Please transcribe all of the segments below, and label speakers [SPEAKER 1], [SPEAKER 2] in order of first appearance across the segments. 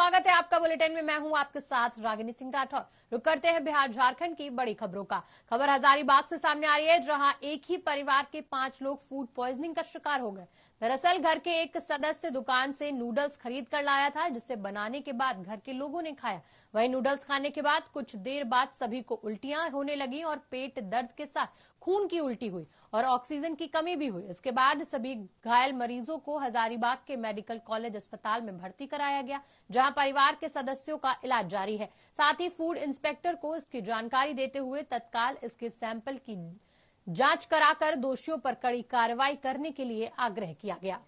[SPEAKER 1] स्वागत है आपका बुलेटिन में। मैं हूं आपके साथ रागिनी सिंह राठौर। रुक करते हैं बिहार झारखंड की बड़ी खबरों का। खबर हजारीबाग से सामने आ रही है, जहां एक ही परिवार के 5 लोग फूड पॉइजनिंग का शिकार हो गए। दरअसल घर के एक सदस्य दुकान से नूडल्स खरीद कर लाया था, जिसे बनाने के बाद घर के लोगों ने खाया। वहीं नूडल्स खाने के बाद कुछ देर बाद सभी को उल्टियां होने लगी और पेट दर्द के साथ खून की उल्टी हुई और ऑक्सीजन की कमी भी हुई। इसके बाद सभी घायल मरीजों को हजारीबाग के मेडिकल कॉलेज अस्पताल में भर्ती कराया गया, जहां परिवार के सदस्यों का इलाज जारी है। साथ ही फूड इंस्पेक्टर को इसकी जानकारी देते हुए तत्काल इसके सैंपल की जांच कराकर दोषियों पर कड़ी कार्रवाई करने के लिए आग्रह किया गया।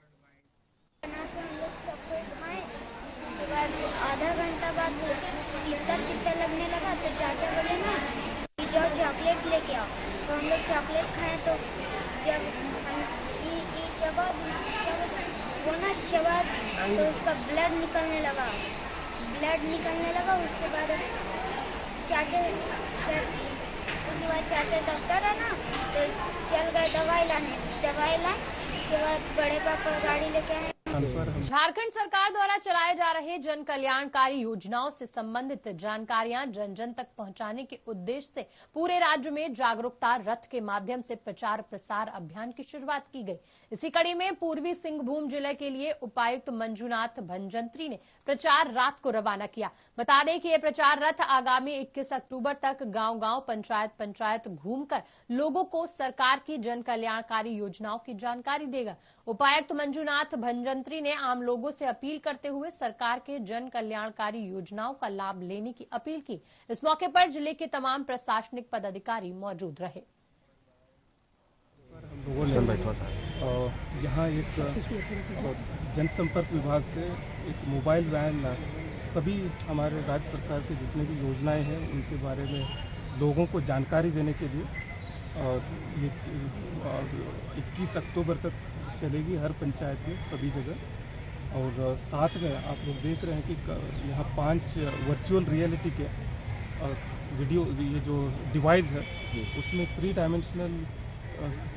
[SPEAKER 2] उसके बाद आधा घंटा बाद तीता लगने लगा तो चाचा बोले ना कि जाओ चॉकलेट लेके आओ। तो हम लोग चॉकलेट खाए तो जब वो ना चबा तो उसका ब्लड निकलने लगा। उसके बाद चाचा डॉक्टर है ना, तो चल गए दवाई लाए। उसके बाद बड़े पापा गाड़ी लेके आए।
[SPEAKER 1] झारखंड सरकार द्वारा चलाए जा रहे जन कल्याणकारी योजनाओं से संबंधित जानकारियां जन जन तक पहुंचाने के उद्देश्य से पूरे राज्य में जागरूकता रथ के माध्यम से प्रचार प्रसार अभियान की शुरुआत की गई। इसी कड़ी में पूर्वी सिंहभूम जिले के लिए उपायुक्त मंजुनाथ भंजंत्री ने प्रचार रथ को रवाना किया। बता दें कि यह प्रचार रथ आगामी 21 अक्टूबर तक गांव-गांव, पंचायत घूमकर लोगों को सरकार की जन कल्याणकारी योजनाओं की जानकारी देगा। उपायुक्त मंजुनाथ भंजंत्री ने आम लोगों से अपील करते हुए सरकार के जन कल्याणकारी योजनाओं का लाभ लेने की अपील की। इस मौके पर जिले के तमाम प्रशासनिक पदाधिकारी मौजूद रहे।
[SPEAKER 3] हम लोगों ने यहाँ एक जनसंपर्क विभाग से एक मोबाइल वैन सभी हमारे राज्य सरकार की जितनी भी योजनाएं हैं उनके बारे में लोगों को जानकारी देने के लिए ये 21 अक्टूबर तक चलेगी हर पंचायत में सभी जगह। और साथ में आप लोग देख रहे हैं कि यहाँ 5 वर्चुअल रियलिटी के वीडियो ये जो डिवाइस है उसमें 3 डायमेंशनल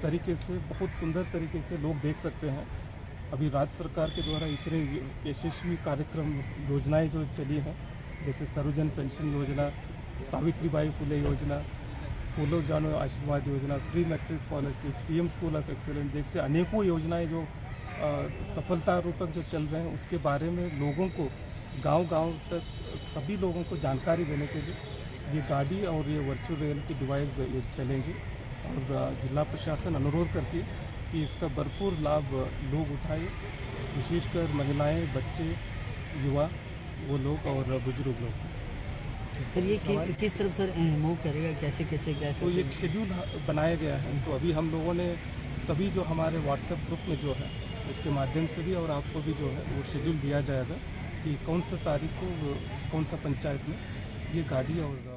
[SPEAKER 3] तरीके से बहुत सुंदर तरीके से लोग देख सकते हैं। अभी राज्य सरकार के द्वारा इतने यशस्वी कार्यक्रम योजनाएं जो चली हैं, जैसे सर्वजन पेंशन योजना, सावित्रीबाई फुले योजना, फूलो जानो आशीर्वाद योजना, free matric scholarship, CM school of excellence जैसे अनेकों योजनाएं जो सफलतापूर्वक जो चल रहे हैं उसके बारे में लोगों को गांव-गांव तक सभी लोगों को जानकारी देने के लिए ये गाड़ी और ये वर्चुअल रियलिटी डिवाइस ये चलेंगी। और जिला प्रशासन अनुरोध करती है कि इसका भरपूर लाभ लोग उठाए, विशेषकर महिलाएं, बच्चे, युवा, वो लोग और बुजुर्ग लोग।
[SPEAKER 4] सर ये किस तरफ सर मूव करेगा, कैसे
[SPEAKER 3] तो ये शेड्यूल बनाया गया है। तो अभी हम लोगों ने सभी जो हमारे व्हाट्सएप ग्रुप में जो है उसके माध्यम से भी और आपको भी जो है वो शेड्यूल दिया जाएगा कि कौन सा तारीख को कौन सा पंचायत में ये गाड़ी और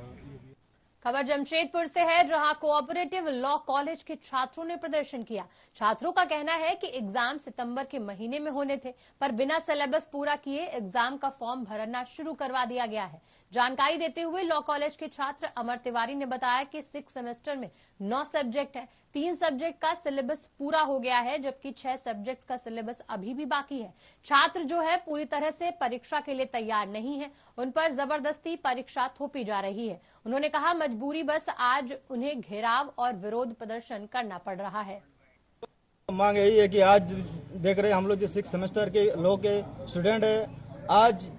[SPEAKER 1] खबर जमशेदपुर से है, जहां कोऑपरेटिव लॉ कॉलेज के छात्रों ने प्रदर्शन किया। छात्रों का कहना है कि एग्जाम सितंबर के महीने में होने थे, पर बिना सिलेबस पूरा किए एग्जाम का फॉर्म भरना शुरू करवा दिया गया है। जानकारी देते हुए लॉ कॉलेज के छात्र अमर तिवारी ने बताया कि 6 सेमेस्टर में 9 सब्जेक्ट है। 3 सब्जेक्ट का सिलेबस पूरा हो गया है, जबकि 6 सब्जेक्ट का सिलेबस अभी भी बाकी है। छात्र जो है पूरी तरह से परीक्षा के लिए तैयार नहीं है, उन पर जबरदस्ती परीक्षा थोपी जा रही है। उन्होंने कहा मजबूरी बस आज उन्हें घेराव और विरोध प्रदर्शन करना पड़ रहा है।
[SPEAKER 5] मांग यही है कि आज देख रहे हैं हम लोग जो 6 सेमेस्टर के लॉ के स्टूडेंट है, आज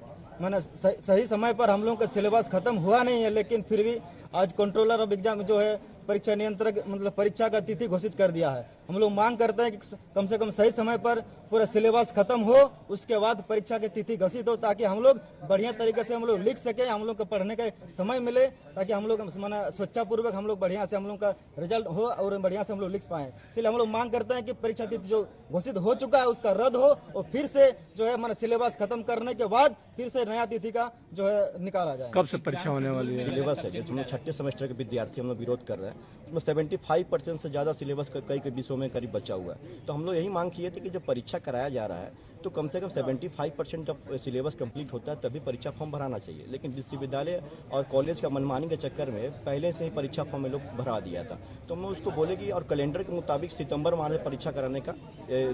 [SPEAKER 5] मैंने सही समय पर हम लोगों का सिलेबस खत्म हुआ नहीं है, लेकिन फिर भी आज कंट्रोलर ऑफ एग्जाम जो है परीक्षा नियंत्रक मतलब परीक्षा का तिथि घोषित कर दिया है। हम लोग मांग करते हैं कि कम से कम सही समय पर पूरा सिलेबस खत्म हो, उसके बाद परीक्षा की तिथि घोषित हो, ताकि हम लोग बढ़िया तरीके से हम लोग लिख सके, हम लोग को पढ़ने का समय मिले, ताकि हम लोग स्वेच्छापूर्वक हम लोग बढ़िया से हम लोग का रिजल्ट हो और बढ़िया से हम लोग लिख पाए। इसलिए हम लोग मांग करते हैं कि परीक्षा तिथि जो घोषित हो चुका है उसका रद्द हो और फिर से जो है सिलेबस खत्म करने के बाद फिर से नया तिथि का जो है निकाला जाए।
[SPEAKER 6] कब से परीक्षा होने वाली है?
[SPEAKER 7] सिलेबस है जो 6ठे सेमेस्टर के विद्यार्थी हम लोग विरोध कर रहे हैं, उसमें 75% से ज्यादा सिलेबस कई के विषयों
[SPEAKER 6] बच्चों में करीब बचा हुआ है। तो हम लोग यही मांग किए थे कि जब परीक्षा कराया जा रहा है तो कम से कम 75% ऑफ सिलेबस कंप्लीट होता है तभी परीक्षा फॉर्म भराना चाहिए। लेकिन विश्वविद्यालय और कॉलेज का मनमानी के चक्कर में पहले से ही परीक्षा फॉर्म में लोग भरा दिया था। तो हम लोग उसको बोले कि और कैलेंडर के मुताबिक सितंबर माह में परीक्षा कराने का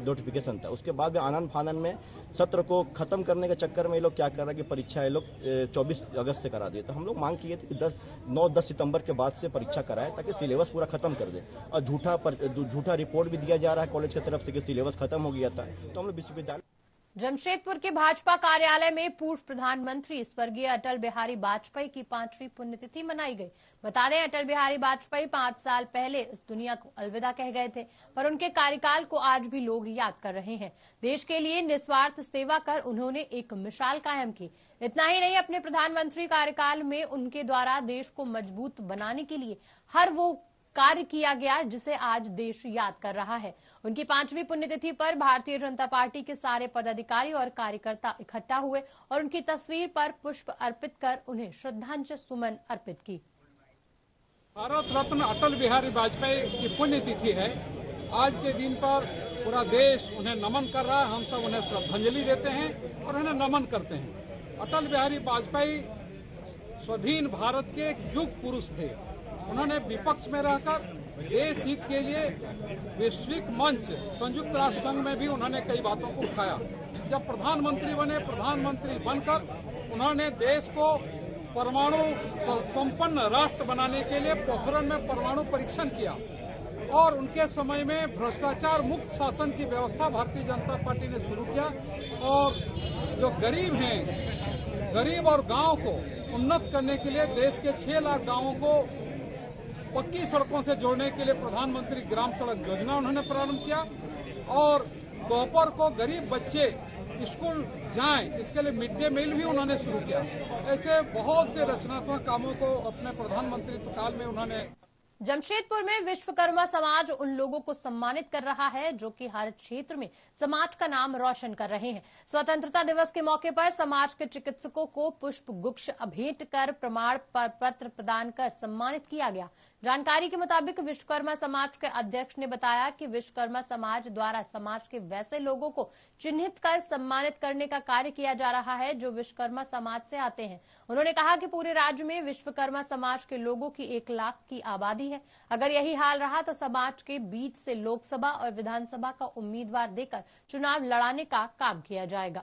[SPEAKER 6] नोटिफिकेशन था। उसके बाद आनंद फानन में सत्र को खत्म करने के चक्कर में ये लोग क्या कर रहा है कि परीक्षा ये लोग 24 अगस्त से करा दिए। तो हम लोग मांग किए थे कि 9-10 सितंबर के बाद से परीक्षा कराए ताकि सिलेबस पूरा खत्म कर दे। और झूठा रिपोर्ट भी दिया जा रहा है कॉलेज की तरफ से कि सिलेबस खत्म हो गया था। तो हम लोग विश्वविद्यालय
[SPEAKER 1] जमशेदपुर के भाजपा कार्यालय में पूर्व प्रधानमंत्री स्वर्गीय अटल बिहारी वाजपेयी की 5वीं पुण्यतिथि मनाई गई। बता दें, अटल बिहारी वाजपेयी 5 साल पहले इस दुनिया को अलविदा कह गए थे, पर उनके कार्यकाल को आज भी लोग याद कर रहे हैं। देश के लिए निस्वार्थ सेवा कर उन्होंने एक मिसाल कायम की। इतना ही नहीं, अपने प्रधानमंत्री कार्यकाल में उनके द्वारा देश को मजबूत बनाने के लिए हर वो कार्य किया गया जिसे आज देश याद कर रहा है। उनकी 5वीं पुण्यतिथि पर भारतीय जनता पार्टी के सारे पदाधिकारी और कार्यकर्ता इकट्ठा हुए और उनकी तस्वीर पर पुष्प अर्पित कर उन्हें श्रद्धांजलि सुमन अर्पित की।
[SPEAKER 7] भारत रत्न अटल बिहारी वाजपेयी की पुण्यतिथि है। आज के दिन पर पूरा देश उन्हें नमन कर रहा है। हम सब उन्हें श्रद्धांजलि देते हैं और उन्हें नमन करते हैं। अटल बिहारी वाजपेयी स्वाधीन भारत के एक युग पुरुष थे। उन्होंने विपक्ष में रहकर देश हित के लिए वैश्विक मंच संयुक्त राष्ट्र संघ में भी उन्होंने कई बातों को उठाया। जब प्रधानमंत्री बने, प्रधानमंत्री बनकर उन्होंने देश को परमाणु संपन्न राष्ट्र बनाने के लिए पोखरण में परमाणु परीक्षण किया और उनके समय में भ्रष्टाचार मुक्त शासन की व्यवस्था भारतीय जनता पार्टी ने शुरू किया और जो गरीब हैं, गरीब और गांव को उन्नत करने के लिए देश के 6 लाख गांवों को पक्की सड़कों से जोड़ने के लिए प्रधानमंत्री ग्राम सड़क योजना उन्होंने प्रारंभ किया और दोपहर को गरीब बच्चे स्कूल जाएं इसके लिए मिड डे मील भी उन्होंने शुरू किया। ऐसे बहुत से रचनात्मक कामों को अपने प्रधानमंत्रित्व काल में उन्होंने।
[SPEAKER 1] जमशेदपुर में विश्वकर्मा समाज उन लोगों को सम्मानित कर रहा है जो कि हर क्षेत्र में समाज का नाम रोशन कर रहे हैं। स्वतंत्रता दिवस के मौके पर समाज के चिकित्सकों को पुष्प गुच्छ भेंट कर प्रमाण पत्र प्रदान कर सम्मानित किया गया। जानकारी के मुताबिक विश्वकर्मा समाज के अध्यक्ष ने बताया कि विश्वकर्मा समाज द्वारा समाज के वैसे लोगों को चिन्हित कर सम्मानित करने का कार्य किया जा रहा है जो विश्वकर्मा समाज से आते हैं। उन्होंने कहा कि पूरे राज्य में विश्वकर्मा समाज के लोगों की 1 लाख की आबादी है। अगर यही हाल रहा तो समाज के बीच से लोकसभा और विधानसभा का उम्मीदवार देकर चुनाव लड़ाने का काम किया जाएगा।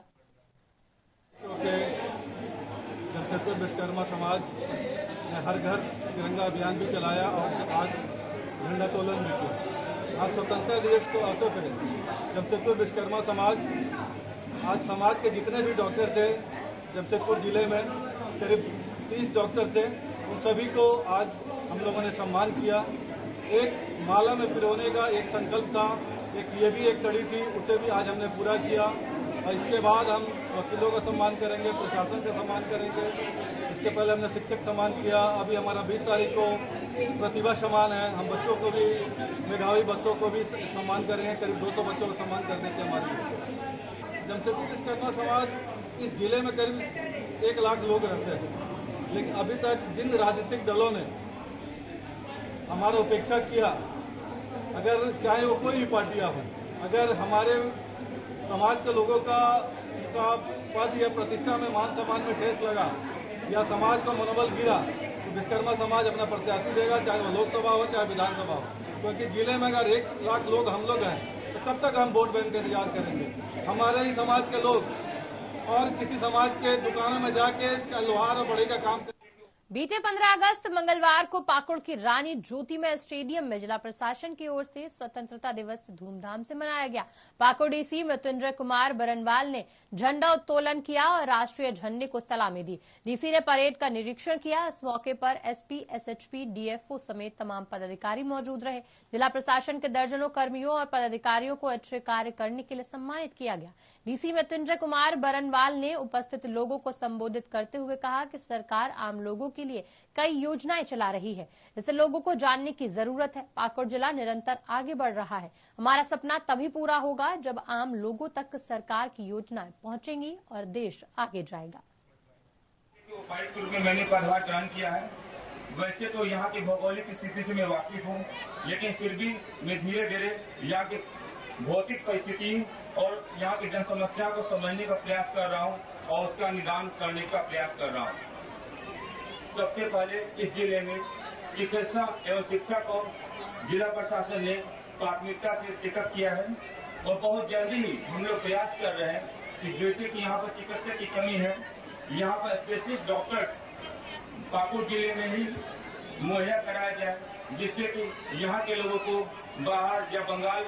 [SPEAKER 3] जमशेदपुर विश्वकर्मा समाज ने हर घर तिरंगा अभियान भी चलाया और आज झंडा तोलन भी किया। आज स्वतंत्रता दिवस को अवसर पर जमशेदपुर विश्वकर्मा समाज आज समाज के जितने भी डॉक्टर थे जमशेदपुर जिले में करीब 30 डॉक्टर थे, उन सभी को आज हम लोगों ने सम्मान किया। एक माला में पिरोने का एक संकल्प था, ये भी एक कड़ी थी, उसे भी आज हमने पूरा किया। और इसके बाद हम वकीलों का सम्मान करेंगे, प्रशासन का सम्मान करेंगे। इसके पहले हमने शिक्षक सम्मान किया। अभी हमारा 20 तारीख को प्रतिभा सम्मान है। हम बच्चों को भी, मेधावी बच्चों को भी सम्मान करेंगे। करीब 200 बच्चों को सम्मान करने की हमारी जमशेदपुर विश्वकर्मा समाज इस जिले में करीब 1 लाख लोग रहते हैं, लेकिन अभी तक जिन राजनीतिक दलों ने हमारा उपेक्षा किया, अगर चाहे वो कोई भी पार्टियां हो, अगर हमारे समाज के लोगों का पद या प्रतिष्ठा में, मान सम्मान में ठेस लगा या समाज का मनोबल गिरा तो विश्वकर्मा समाज अपना प्रत्याशी देगा, चाहे वो लोकसभा हो चाहे विधानसभा हो। क्योंकि जिले में अगर 1 लाख लोग हम लोग हैं तो कब तक हम वोट बैंक का इंतजार करेंगे। हमारे ही समाज के लोग और किसी समाज के दुकानों में जाके लोहार और बढ़ई का काम।
[SPEAKER 1] बीते 15 अगस्त मंगलवार को पाकुड़ की रानी ज्योतिमय स्टेडियम में जिला प्रशासन की ओर से स्वतंत्रता दिवस धूमधाम से मनाया गया। पाकुड़ डीसी मृत्युंजय कुमार बरनवाल ने झंडा उत्तोलन किया और राष्ट्रीय झंडे को सलामी दी। डीसी ने परेड का निरीक्षण किया। इस मौके पर एसपी, एसएचपी, डीएफओ समेत तमाम पदाधिकारी मौजूद रहे। जिला प्रशासन के दर्जनों कर्मियों और पदाधिकारियों को अच्छे कार्य करने के लिए सम्मानित किया गया। डीसी मृत्युंजय कुमार बरनवाल ने उपस्थित लोगों को संबोधित करते हुए कहा कि सरकार आम लोगों के लिए कई योजनाएं चला रही है, इसे लोगों को जानने की जरूरत है। पाकुड़ जिला निरंतर आगे बढ़ रहा है। हमारा सपना तभी पूरा होगा जब आम लोगों तक सरकार की योजनाएं पहुंचेंगी और देश आगे जाएगा।
[SPEAKER 8] उपायुक्त के रूप में मैंने पदभार ग्रहण किया है वैसे तो यहाँ की भौगोलिक स्थिति से मैं वाकिफ हूँ, लेकिन फिर भी मैं धीरे धीरे यहाँ की भौतिक परिस्थिति और यहाँ की जन समस्या को समझने का प्रयास कर रहा हूँ और उसका निदान करने का प्रयास कर रहा हूँ। सबसे पहले इस जिले में चिकित्सा एवं शिक्षा को जिला प्रशासन ने प्राथमिकता से टिकट किया है और बहुत जल्दी ही हम लोग प्रयास कर रहे हैं कि जैसे कि यहाँ पर चिकित्सा की कमी है, यहाँ पर स्पेशलिस्ट डॉक्टर्स पाकुड़ जिले में ही मुहैया कराया जाए, जिससे कि यहाँ के लोगों को बाहर या बंगाल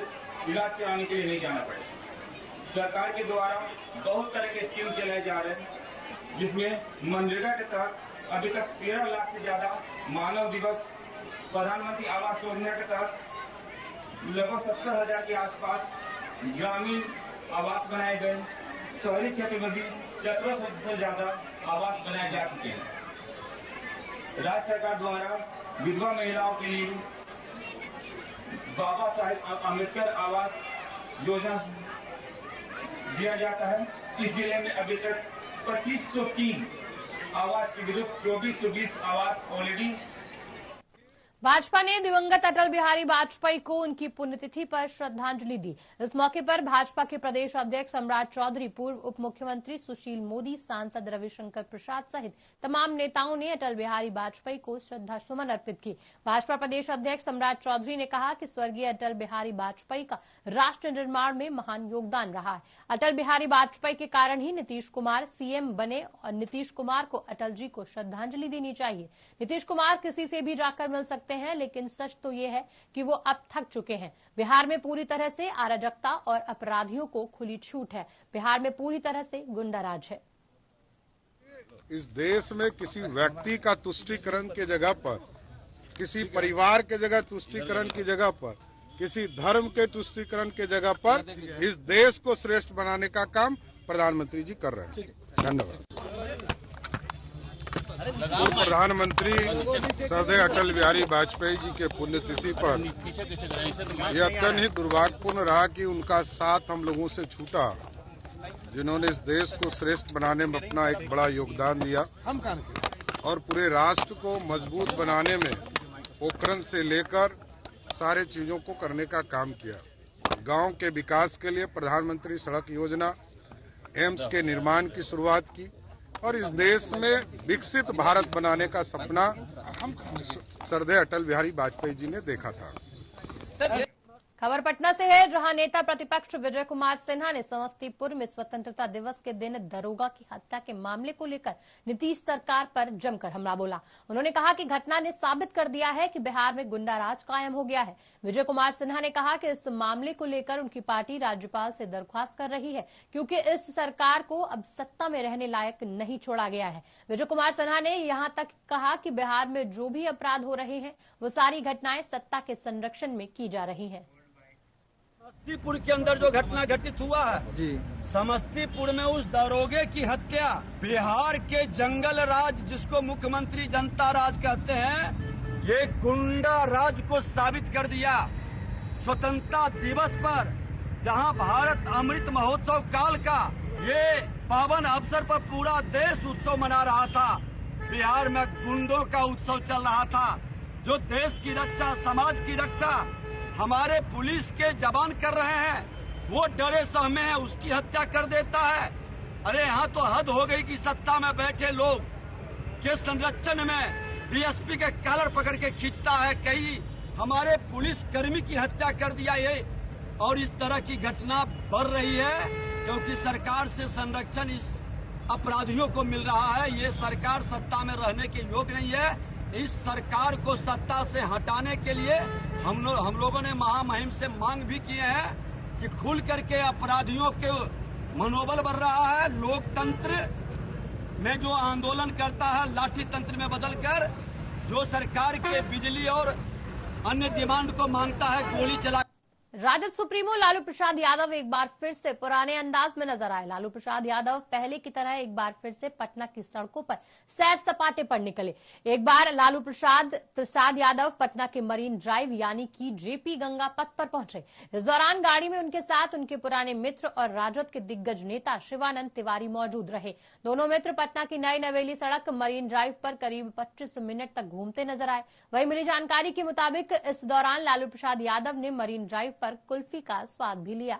[SPEAKER 8] इलाज कराने के लिए नहीं जाना पड़े। सरकार के द्वारा बहुत तरह के स्कीम चलाए जा रहे हैं, जिसमें मनरेगा के तहत अभी तक 13 लाख से ज्यादा मानव दिवस, प्रधानमंत्री आवास योजना के तहत लगभग 70,000 के आसपास ग्रामीण आवास बनाए गए। शहरी क्षेत्र में भी 1700 से ज्यादा आवास बनाए जा चुके हैं। राज्य सरकार द्वारा विधवा महिलाओं के लिए बाबा साहेब अम्बेडकर आवास योजना दिया जाता है। इस जिले में अभी तक 2503 आवास के विरुद्ध 2420 आवास ऑलरेडी।
[SPEAKER 1] भाजपा ने दिवंगत अटल बिहारी वाजपेयी को उनकी पुण्यतिथि पर श्रद्धांजलि दी। इस मौके पर भाजपा के प्रदेश अध्यक्ष सम्राट चौधरी, पूर्व उप मुख्यमंत्री सुशील मोदी, सांसद रविशंकर प्रसाद सहित तमाम नेताओं ने अटल बिहारी वाजपेयी को श्रद्धासुमन अर्पित की। भाजपा प्रदेश अध्यक्ष सम्राट चौधरी ने कहा कि स्वर्गीय अटल बिहारी वाजपेयी का राष्ट्र निर्माण में महान योगदान रहा है। अटल बिहारी वाजपेयी के कारण ही नीतीश कुमार सीएम बने और नीतीश कुमार को अटल जी को श्रद्धांजलि देनी चाहिए। नीतीश कुमार किसी से भी जाकर मिल सकते हैं, लेकिन सच तो ये है कि वो अब थक चुके हैं। बिहार में पूरी तरह से अराजकता और अपराधियों को खुली छूट है। बिहार में पूरी तरह से गुंडाराज है।
[SPEAKER 9] इस देश में किसी व्यक्ति का तुष्टीकरण की जगह पर, किसी परिवार के जगह तुष्टीकरण की जगह पर, किसी धर्म के तुष्टीकरण की जगह पर इस देश को श्रेष्ठ बनाने का काम प्रधानमंत्री जी कर रहे हैं। धन्यवाद। पूर्व प्रधानमंत्री श्रद्धेय अटल बिहारी वाजपेयी जी के पुण्यतिथि पर यह अत्यंत ही दुर्भाग्यपूर्ण रहा कि उनका साथ हम लोगों से छूटा, जिन्होंने इस देश को श्रेष्ठ बनाने में अपना एक बड़ा योगदान दिया और पूरे राष्ट्र को मजबूत बनाने में पोखरण से लेकर सारे चीजों को करने का काम किया। गांव के विकास के लिए प्रधानमंत्री सड़क योजना, एम्स के निर्माण की शुरुआत की और इस देश में विकसित भारत बनाने का सपना श्रद्धेय अटल बिहारी वाजपेयी जी ने देखा था।
[SPEAKER 1] खबर पटना से है, जहां नेता प्रतिपक्ष विजय कुमार सिन्हा ने समस्तीपुर में स्वतंत्रता दिवस के दिन दरोगा की हत्या के मामले को लेकर नीतीश सरकार पर जमकर हमला बोला। उन्होंने कहा कि घटना ने साबित कर दिया है कि बिहार में गुंडाराज कायम हो गया है। विजय कुमार सिन्हा ने कहा कि इस मामले को लेकर उनकी पार्टी राज्यपाल से दरख्वास्त कर रही है, क्योंकि इस सरकार को अब सत्ता में रहने लायक नहीं छोड़ा गया है। विजय कुमार सिन्हा ने यहां तक कहा कि बिहार में जो भी अपराध हो रहे हैं वो सारी घटनाएं सत्ता के संरक्षण में की जा रही हैं।
[SPEAKER 10] समस्तीपुर के अंदर जो घटना घटित हुआ है जी, समस्तीपुर में उस दरोगे की हत्या बिहार के जंगल राज, जिसको मुख्यमंत्री जनता राज कहते हैं, ये गुंडा राज को साबित कर दिया। स्वतंत्रता दिवस पर जहां भारत अमृत महोत्सव काल का ये पावन अवसर पर पूरा देश उत्सव मना रहा था, बिहार में गुंडों का उत्सव चल रहा था। जो देश की रक्षा, समाज की रक्षा हमारे पुलिस के जवान कर रहे हैं, वो डरे सहमे हैं, उसकी हत्या कर देता है। अरे यहाँ तो हद हो गई कि सत्ता में बैठे लोग के संरक्षण में डीएसपी के कॉलर पकड़ के खींचता है। कई हमारे पुलिस कर्मी की हत्या कर दिया ये, और इस तरह की घटना बढ़ रही है क्योंकि सरकार से संरक्षण इस अपराधियों को मिल रहा है। ये सरकार सत्ता में रहने के योग्य नहीं है। इस सरकार को सत्ता से हटाने के लिए हम लोगों ने महामहिम से मांग भी किए हैं कि खुल करके अपराधियों के मनोबल बढ़ रहा है। लोकतंत्र में जो आंदोलन करता है लाठी तंत्र में बदलकर, जो सरकार के बिजली और अन्य डिमांड को मांगता है गोली चला।
[SPEAKER 1] राजद सुप्रीमो लालू प्रसाद यादव एक बार फिर से पुराने अंदाज में नजर आए। लालू प्रसाद यादव पहले की तरह एक बार फिर से पटना की सड़कों पर सैर सपाटे पर निकले। एक बार लालू प्रसाद यादव पटना के मरीन ड्राइव यानी कि जेपी गंगा पथ पर पहुंचे। इस दौरान गाड़ी में उनके साथ उनके पुराने मित्र और राजद के दिग्गज नेता शिवानंद तिवारी मौजूद रहे। दोनों मित्र पटना की नई नवेली सड़क मरीन ड्राइव पर करीब 25 मिनट तक घूमते नजर आए। वहीं मिली जानकारी के मुताबिक इस दौरान लालू प्रसाद यादव ने मरीन ड्राइव पर कुल्फी का स्वाद भी लिया।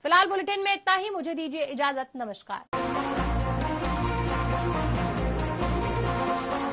[SPEAKER 1] फिलहाल बुलेटिन में इतना ही। मुझे दीजिए इजाजत। नमस्कार।